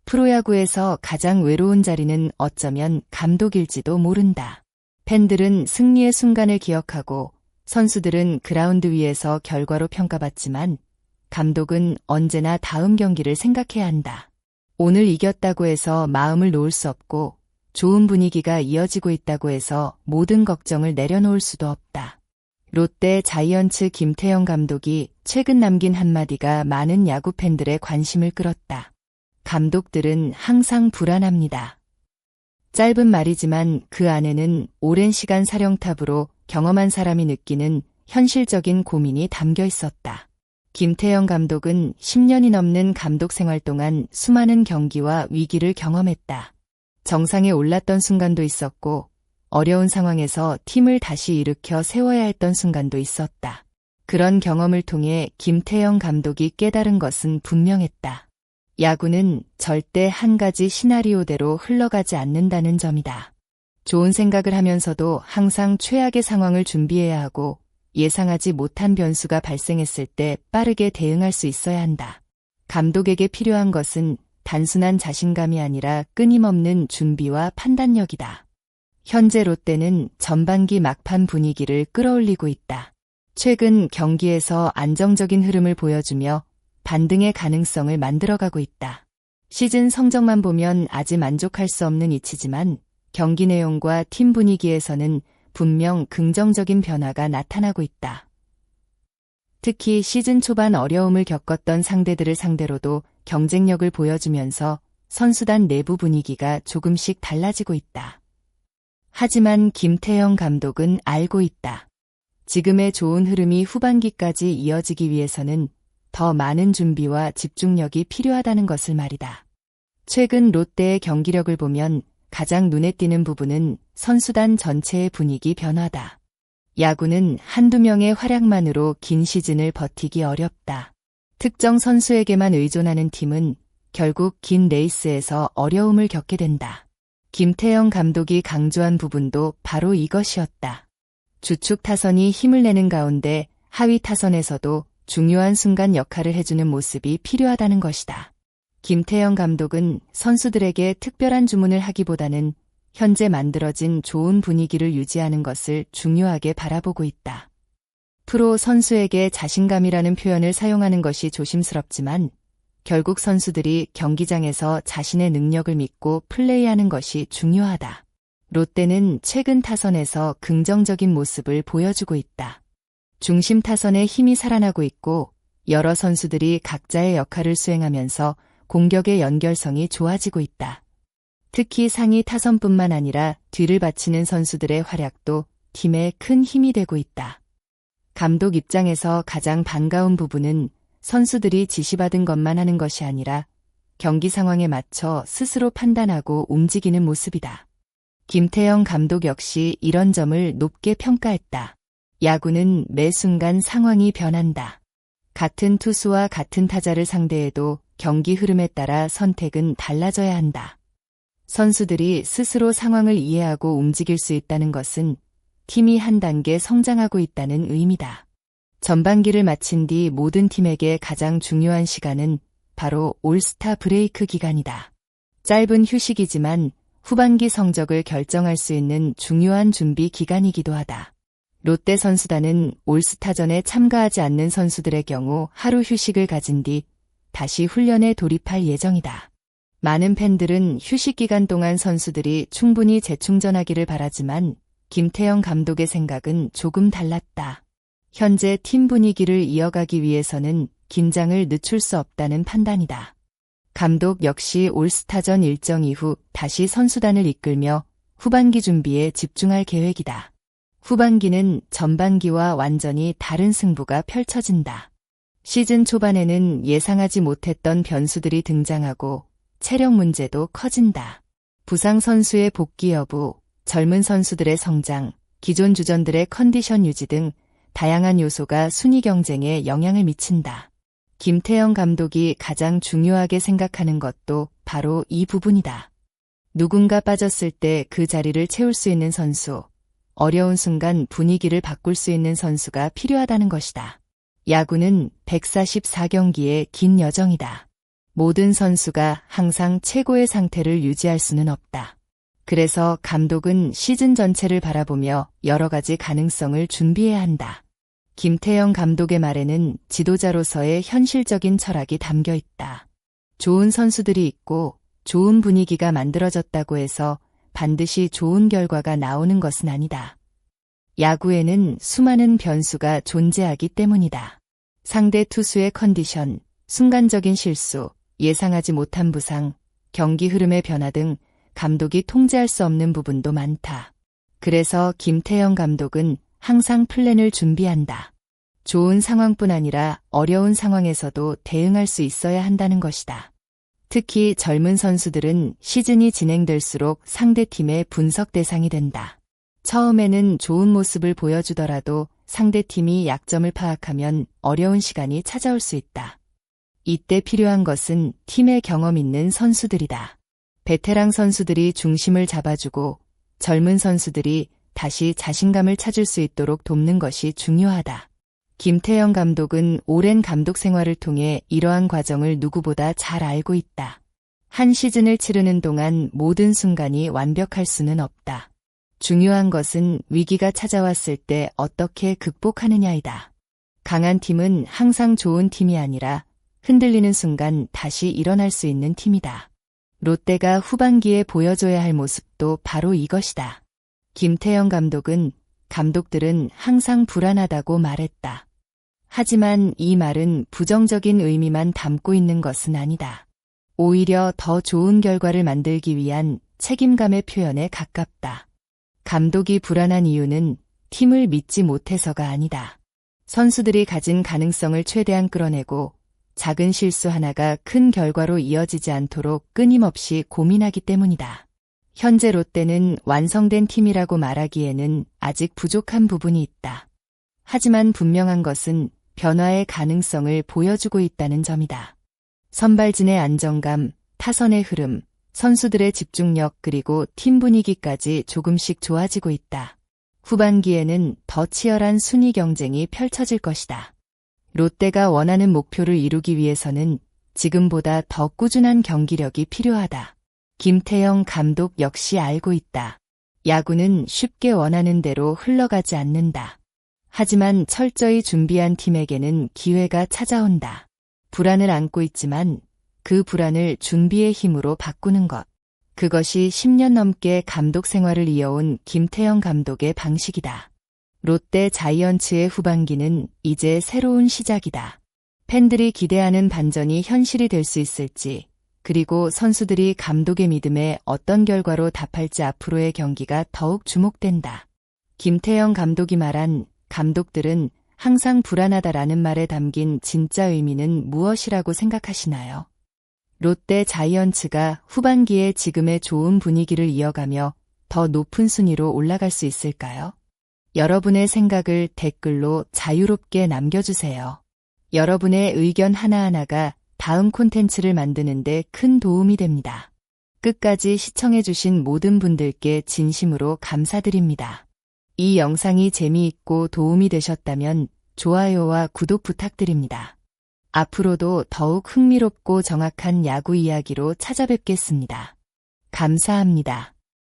프로야구에서 가장 외로운 자리는 어쩌면 감독일지도 모른다. 팬들은 승리의 순간을 기억하고 선수들은 그라운드 위에서 결과로 평가받지만 감독은 언제나 다음 경기를 생각해야 한다. 오늘 이겼다고 해서 마음을 놓을 수 없고 좋은 분위기가 이어지고 있다고 해서 모든 걱정을 내려놓을 수도 없다. 롯데 자이언츠 김태형 감독이 최근 남긴 한마디가 많은 야구 팬들의 관심을 끌었다. 감독들은 항상 불안합니다. 짧은 말이지만 그 안에는 오랜 시간 사령탑으로 경험한 사람이 느끼는 현실적인 고민이 담겨 있었다. 김태형 감독은 10년이 넘는 감독 생활 동안 수많은 경기와 위기를 경험했다. 정상에 올랐던 순간도 있었고 어려운 상황에서 팀을 다시 일으켜 세워야 했던 순간도 있었다. 그런 경험을 통해 김태형 감독이 깨달은 것은 분명했다. 야구는 절대 한 가지 시나리오대로 흘러가지 않는다는 점이다. 좋은 생각을 하면서도 항상 최악의 상황을 준비해야 하고 예상하지 못한 변수가 발생했을 때 빠르게 대응할 수 있어야 한다. 감독에게 필요한 것은 단순한 자신감이 아니라 끊임없는 준비와 판단력이다. 현재 롯데는 전반기 막판 분위기를 끌어올리고 있다. 최근 경기에서 안정적인 흐름을 보여주며 반등의 가능성을 만들어가고 있다. 시즌 성적만 보면 아직 만족할 수 없는 이치지만 경기 내용과 팀 분위기에서는 분명 긍정적인 변화가 나타나고 있다. 특히 시즌 초반 어려움을 겪었던 상대들을 상대로도 경쟁력을 보여주면서 선수단 내부 분위기가 조금씩 달라지고 있다. 하지만 김태형 감독은 알고 있다. 지금의 좋은 흐름이 후반기까지 이어지기 위해서는 더 많은 준비와 집중력이 필요하다는 것을 말이다. 최근 롯데의 경기력을 보면 가장 눈에 띄는 부분은 선수단 전체의 분위기 변화다. 야구는 한두 명의 활약만으로 긴 시즌을 버티기 어렵다. 특정 선수에게만 의존하는 팀은 결국 긴 레이스에서 어려움을 겪게 된다. 김태형 감독이 강조한 부분도 바로 이것이었다. 주축 타선이 힘을 내는 가운데 하위 타선에서도 중요한 순간 역할을 해주는 모습이 필요하다는 것이다. 김태형 감독은 선수들에게 특별한 주문을 하기보다는 현재 만들어진 좋은 분위기를 유지하는 것을 중요하게 바라보고 있다. 프로 선수에게 자신감이라는 표현을 사용하는 것이 조심스럽지만 결국 선수들이 경기장에서 자신의 능력을 믿고 플레이하는 것이 중요하다. 롯데는 최근 타선에서 긍정적인 모습을 보여주고 있다. 중심 타선의 힘이 살아나고 있고 여러 선수들이 각자의 역할을 수행하면서 공격의 연결성이 좋아지고 있다. 특히 상위 타선뿐만 아니라 뒤를 바치는 선수들의 활약도 팀에 큰 힘이 되고 있다. 감독 입장에서 가장 반가운 부분은 선수들이 지시받은 것만 하는 것이 아니라 경기 상황에 맞춰 스스로 판단하고 움직이는 모습이다. 김태형 감독 역시 이런 점을 높게 평가했다. 야구는 매 순간 상황이 변한다. 같은 투수와 같은 타자를 상대해도 경기 흐름에 따라 선택은 달라져야 한다. 선수들이 스스로 상황을 이해하고 움직일 수 있다는 것은 팀이 한 단계 성장하고 있다는 의미다. 전반기를 마친 뒤 모든 팀에게 가장 중요한 시간은 바로 올스타 브레이크 기간이다. 짧은 휴식이지만 후반기 성적을 결정할 수 있는 중요한 준비 기간이기도 하다. 롯데 선수단은 올스타전에 참가하지 않는 선수들의 경우 하루 휴식을 가진 뒤 다시 훈련에 돌입할 예정이다. 많은 팬들은 휴식 기간 동안 선수들이 충분히 재충전하기를 바라지만 김태형 감독의 생각은 조금 달랐다. 현재 팀 분위기를 이어가기 위해서는 긴장을 늦출 수 없다는 판단이다. 감독 역시 올스타전 일정 이후 다시 선수단을 이끌며 후반기 준비에 집중할 계획이다. 후반기는 전반기와 완전히 다른 승부가 펼쳐진다. 시즌 초반에는 예상하지 못했던 변수들이 등장하고 체력 문제도 커진다. 부상 선수의 복귀 여부, 젊은 선수들의 성장, 기존 주전들의 컨디션 유지 등 다양한 요소가 순위 경쟁에 영향을 미친다. 김태형 감독이 가장 중요하게 생각하는 것도 바로 이 부분이다. 누군가 빠졌을 때 그 자리를 채울 수 있는 선수, 어려운 순간 분위기를 바꿀 수 있는 선수가 필요하다는 것이다. 야구는 144경기의 긴 여정이다. 모든 선수가 항상 최고의 상태를 유지할 수는 없다. 그래서 감독은 시즌 전체를 바라보며 여러 가지 가능성을 준비해야 한다. 김태형 감독의 말에는 지도자로서의 현실적인 철학이 담겨 있다. 좋은 선수들이 있고 좋은 분위기가 만들어졌다고 해서 반드시 좋은 결과가 나오는 것은 아니다. 야구에는 수많은 변수가 존재하기 때문이다. 상대 투수의 컨디션, 순간적인 실수, 예상하지 못한 부상, 경기 흐름의 변화 등 감독이 통제할 수 없는 부분도 많다. 그래서 김태형 감독은 항상 플랜을 준비한다. 좋은 상황뿐 아니라 어려운 상황에서도 대응할 수 있어야 한다는 것이다. 특히 젊은 선수들은 시즌이 진행될수록 상대팀의 분석 대상이 된다. 처음에는 좋은 모습을 보여주더라도 상대팀이 약점을 파악하면 어려운 시간이 찾아올 수 있다. 이때 필요한 것은 팀의 경험 있는 선수들이다. 베테랑 선수들이 중심을 잡아주고 젊은 선수들이 다시 자신감을 찾을 수 있도록 돕는 것이 중요하다. 김태형 감독은 오랜 감독 생활을 통해 이러한 과정을 누구보다 잘 알고 있다. 한 시즌을 치르는 동안 모든 순간이 완벽할 수는 없다. 중요한 것은 위기가 찾아왔을 때 어떻게 극복하느냐이다. 강한 팀은 항상 좋은 팀이 아니라 흔들리는 순간 다시 일어날 수 있는 팀이다. 롯데가 후반기에 보여줘야 할 모습도 바로 이것이다. 김태형 감독은 감독들은 항상 불안하다고 말했다. 하지만 이 말은 부정적인 의미만 담고 있는 것은 아니다. 오히려 더 좋은 결과를 만들기 위한 책임감의 표현에 가깝다. 감독이 불안한 이유는 팀을 믿지 못해서가 아니다. 선수들이 가진 가능성을 최대한 끌어내고 작은 실수 하나가 큰 결과로 이어지지 않도록 끊임없이 고민하기 때문이다. 현재 롯데는 완성된 팀이라고 말하기에는 아직 부족한 부분이 있다. 하지만 분명한 것은 변화의 가능성을 보여주고 있다는 점이다. 선발진의 안정감, 타선의 흐름, 선수들의 집중력 그리고 팀 분위기까지 조금씩 좋아지고 있다. 후반기에는 더 치열한 순위 경쟁이 펼쳐질 것이다. 롯데가 원하는 목표를 이루기 위해서는 지금보다 더 꾸준한 경기력이 필요하다. 김태형 감독 역시 알고 있다. 야구는 쉽게 원하는 대로 흘러가지 않는다. 하지만 철저히 준비한 팀에게는 기회가 찾아온다. 불안을 안고 있지만 그 불안을 준비의 힘으로 바꾸는 것. 그것이 10년 넘게 감독 생활을 이어온 김태형 감독의 방식이다. 롯데 자이언츠의 후반기는 이제 새로운 시작이다. 팬들이 기대하는 반전이 현실이 될 수 있을지, 그리고 선수들이 감독의 믿음에 어떤 결과로 답할지 앞으로의 경기가 더욱 주목된다. 김태형 감독이 말한 감독들은 항상 불안하다라는 말에 담긴 진짜 의미는 무엇이라고 생각하시나요? 롯데 자이언츠가 후반기에 지금의 좋은 분위기를 이어가며 더 높은 순위로 올라갈 수 있을까요? 여러분의 생각을 댓글로 자유롭게 남겨주세요. 여러분의 의견 하나하나가 다음 콘텐츠를 만드는 데 큰 도움이 됩니다. 끝까지 시청해주신 모든 분들께 진심으로 감사드립니다. 이 영상이 재미있고 도움이 되셨다면 좋아요와 구독 부탁드립니다. 앞으로도 더욱 흥미롭고 정확한 야구 이야기로 찾아뵙겠습니다. 감사합니다.